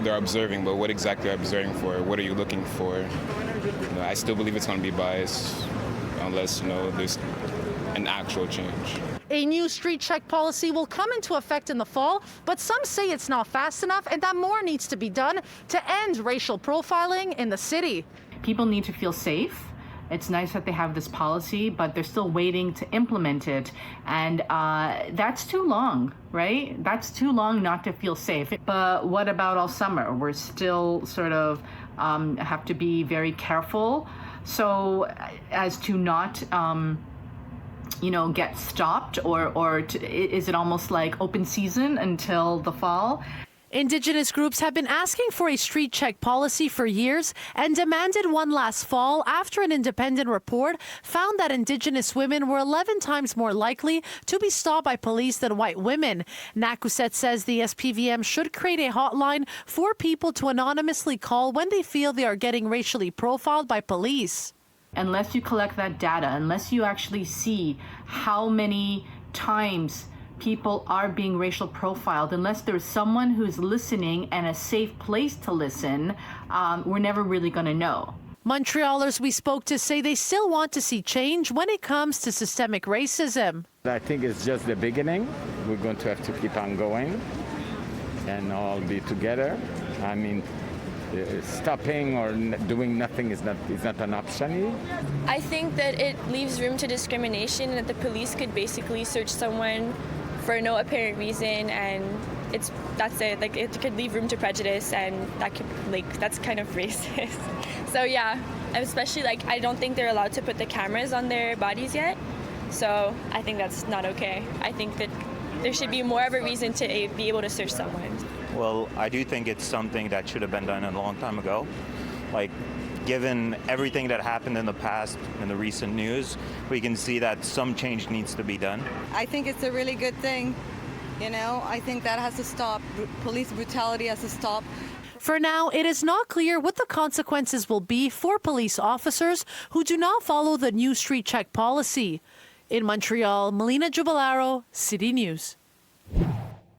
they're observing, but what exactly are observing for? What are you looking for? I still believe it's going to be biased unless, there's an actual change. A new street check policy will come into effect in the fall, but some say it's not fast enough and that more needs to be done to end racial profiling in the city. People need to feel safe. It's nice that they have this policy, but they're still waiting to implement it. And that's too long, right? That's too long not to feel safe. But what about all summer? We're still sort of have to be very careful so as to not get stopped, or is it almost like open season until the fall? Indigenous groups have been asking for a street check policy for years and demanded one last fall after an independent report found that Indigenous women were 11 times more likely to be stopped by police than white women. Nakuset says the SPVM should create a hotline for people to anonymously call when they feel they are getting racially profiled by police. Unless you collect that data, unless you actually see how many times people are being racial profiled, unless there's someone who's listening and a safe place to listen, we're never really going to know. Montrealers we spoke to say they still want to see change when it comes to systemic racism. I think it's just the beginning. We're going to have to keep on going and all be together. I mean, stopping or doing nothing is not an option. I think that it leaves room to discrimination and that the police could basically search someone for no apparent reason, and that's it. Like, it could leave room to prejudice, and that's kind of racist. So yeah, especially I don't think they're allowed to put the cameras on their bodies yet. So I think that's not okay. I think that there should be more of a reason to be able to search someone. Well, I do think it's something that should have been done a long time ago. Given everything that happened in the past, in the recent news, we can see that some change needs to be done. I think it's a really good thing. I think that has to stop. Police brutality has to stop. For now, it is not clear what the consequences will be for police officers who do not follow the new street check policy. In Montreal, Melina Giubilaro, City News.